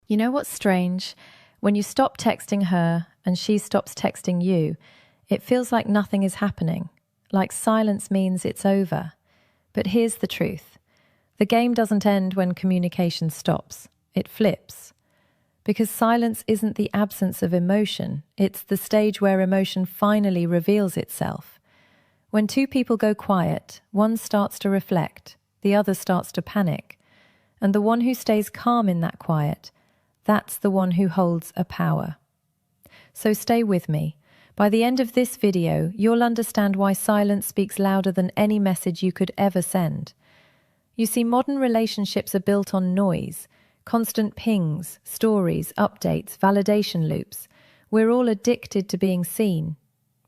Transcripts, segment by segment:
You know what's strange? When you stop texting her and she stops texting you, it feels like nothing is happening, like silence means it's over. But here's the truth. The game doesn't end when communication stops. It flips. Because silence isn't the absence of emotion, it's the stage where emotion finally reveals itself. When two people go quiet, one starts to reflect, the other starts to panic. And the one who stays calm in that quiet, that's the one who holds a power. So stay with me. By the end of this video, you'll understand why silence speaks louder than any message you could ever send. You see, modern relationships are built on noise, constant pings, stories, updates, validation loops. We're all addicted to being seen.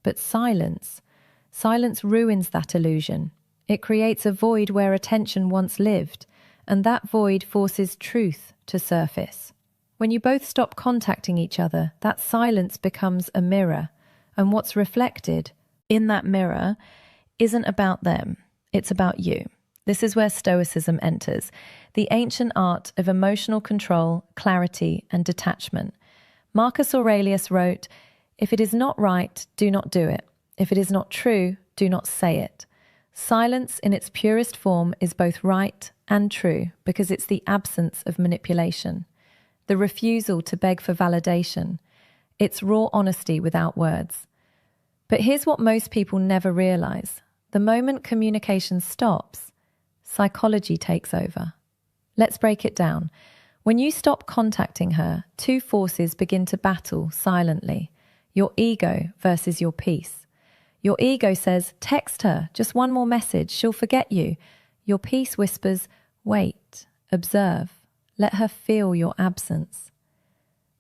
But silence ruins that illusion. It creates a void where attention once lived, and that void forces truth to surface. When you both stop contacting each other, that silence becomes a mirror, and what's reflected in that mirror isn't about them, it's about you. This is where Stoicism enters, the ancient art of emotional control, clarity, and detachment. Marcus Aurelius wrote, "If it is not right, do not do it. If it is not true, do not say it." Silence in its purest form is both right and true because it's the absence of manipulation, the refusal to beg for validation. It's raw honesty without words. But here's what most people never realize. The moment communication stops, psychology takes over. Let's break it down. When you stop contacting her, two forces begin to battle silently. Your ego versus your peace. Your ego says, text her, just one more message, she'll forget you. Your peace whispers, wait, observe, let her feel your absence.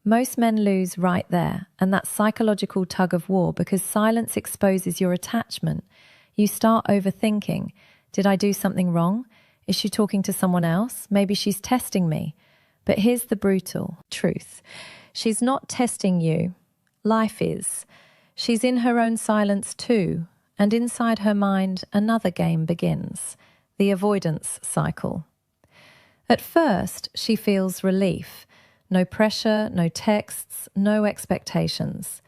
Most men lose right there, and that psychological tug of war, because silence exposes your attachment. You start overthinking. Did I do something wrong? Is she talking to someone else? Maybe she's testing me. But here's the brutal truth. She's not testing you. Life is. She's in her own silence too, and inside her mind, another game begins, the avoidance cycle. At first, she feels relief. No pressure, no texts, no expectations.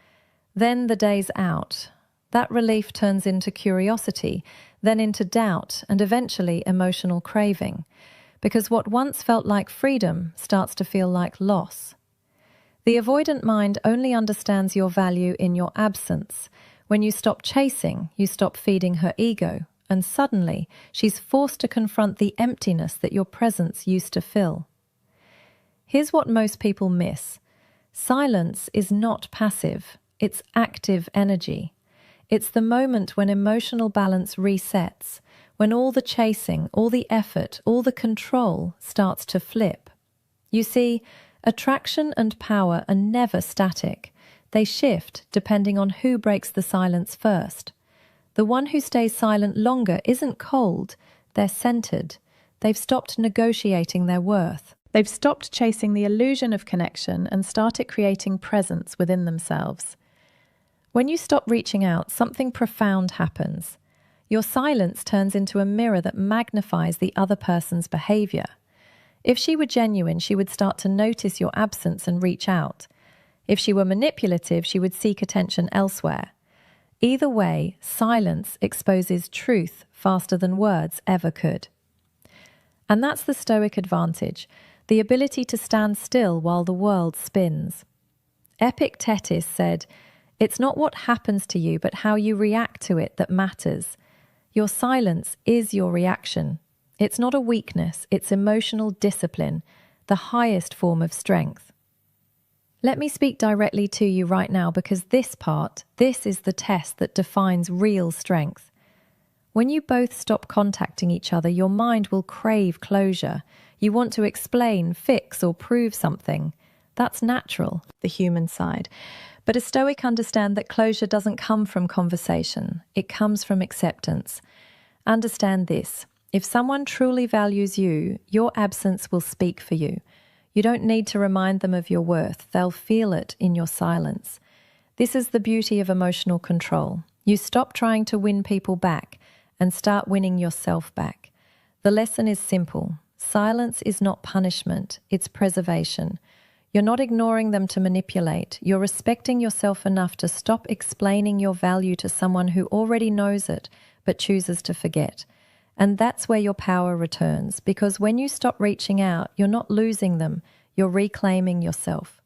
Then the day's out. That relief turns into curiosity, then into doubt, and eventually emotional craving. Because what once felt like freedom starts to feel like loss. The avoidant mind only understands your value in your absence. When you stop chasing, you stop feeding her ego, and suddenly she's forced to confront the emptiness that your presence used to fill. Here's what most people miss. Silence is not passive, it's active energy. It's the moment when emotional balance resets, when all the chasing, all the effort, all the control starts to flip. You see, attraction and power are never static. They shift depending on who breaks the silence first. The one who stays silent longer isn't cold, they're centered. They've stopped negotiating their worth. They've stopped chasing the illusion of connection and started creating presence within themselves. When you stop reaching out, something profound happens. Your silence turns into a mirror that magnifies the other person's behavior. If she were genuine, she would start to notice your absence and reach out. If she were manipulative, she would seek attention elsewhere. Either way, silence exposes truth faster than words ever could. And that's the Stoic advantage, the ability to stand still while the world spins. Epictetus said, "It's not what happens to you, but how you react to it that matters." Your silence is your reaction. It's not a weakness, it's emotional discipline, the highest form of strength. Let me speak directly to you right now, because this is the test that defines real strength. When you both stop contacting each other, your mind will crave closure. You want to explain, fix, or prove something. That's natural, the human side. But a Stoic understands that closure doesn't come from conversation. It comes from acceptance. Understand this. If someone truly values you, your absence will speak for you. You don't need to remind them of your worth. They'll feel it in your silence. This is the beauty of emotional control. You stop trying to win people back and start winning yourself back. The lesson is simple. Silence is not punishment, it's preservation. You're not ignoring them to manipulate. You're respecting yourself enough to stop explaining your value to someone who already knows it but chooses to forget. And that's where your power returns, because when you stop reaching out, you're not losing them, you're reclaiming yourself.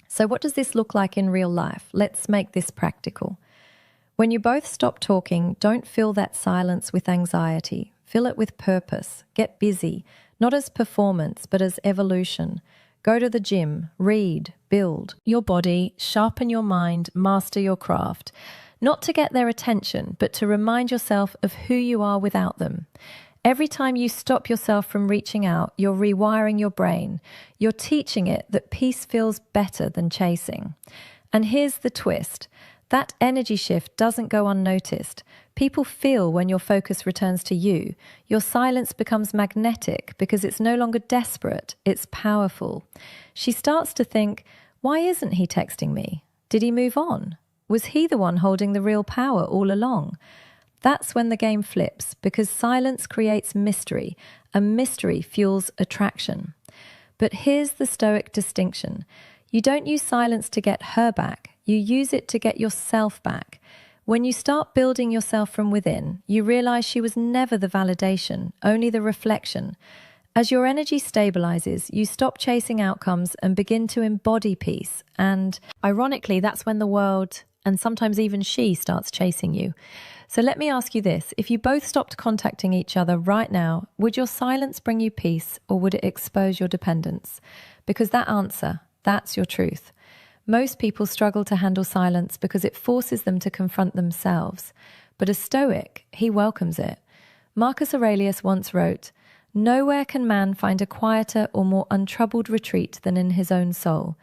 So what does this look like in real life? Let's make this practical. When you both stop talking, don't fill that silence with anxiety. Fill it with purpose. Get busy, not as performance, but as evolution. Go to the gym, read, build your body, sharpen your mind, master your craft. Not to get their attention, but to remind yourself of who you are without them. Every time you stop yourself from reaching out, you're rewiring your brain. You're teaching it that peace feels better than chasing. And here's the twist. That energy shift doesn't go unnoticed. People feel when your focus returns to you. Your silence becomes magnetic because it's no longer desperate, it's powerful. She starts to think, why isn't he texting me? Did he move on? Was he the one holding the real power all along? That's when the game flips, because silence creates mystery, and mystery fuels attraction. But here's the Stoic distinction. You don't use silence to get her back. You use it to get yourself back. When you start building yourself from within, you realize she was never the validation, only the reflection. As your energy stabilizes, you stop chasing outcomes and begin to embody peace. And ironically, that's when the world, and sometimes even she, starts chasing you. So let me ask you this. If you both stopped contacting each other right now, would your silence bring you peace, or would it expose your dependence? Because that answer, that's your truth. Most people struggle to handle silence because it forces them to confront themselves. But a Stoic, he welcomes it. Marcus Aurelius once wrote, "Nowhere can man find a quieter or more untroubled retreat than in his own soul.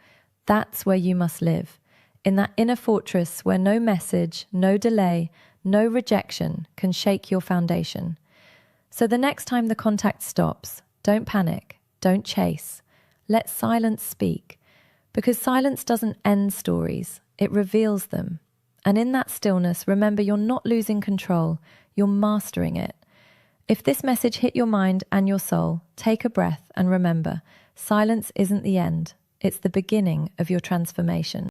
That's where you must live. In that inner fortress where no message, no delay, no rejection can shake your foundation." So the next time the contact stops, don't panic, don't chase. Let silence speak. Because silence doesn't end stories, it reveals them. And in that stillness, remember you're not losing control, you're mastering it. If this message hit your mind and your soul, take a breath and remember, silence isn't the end, it's the beginning of your transformation.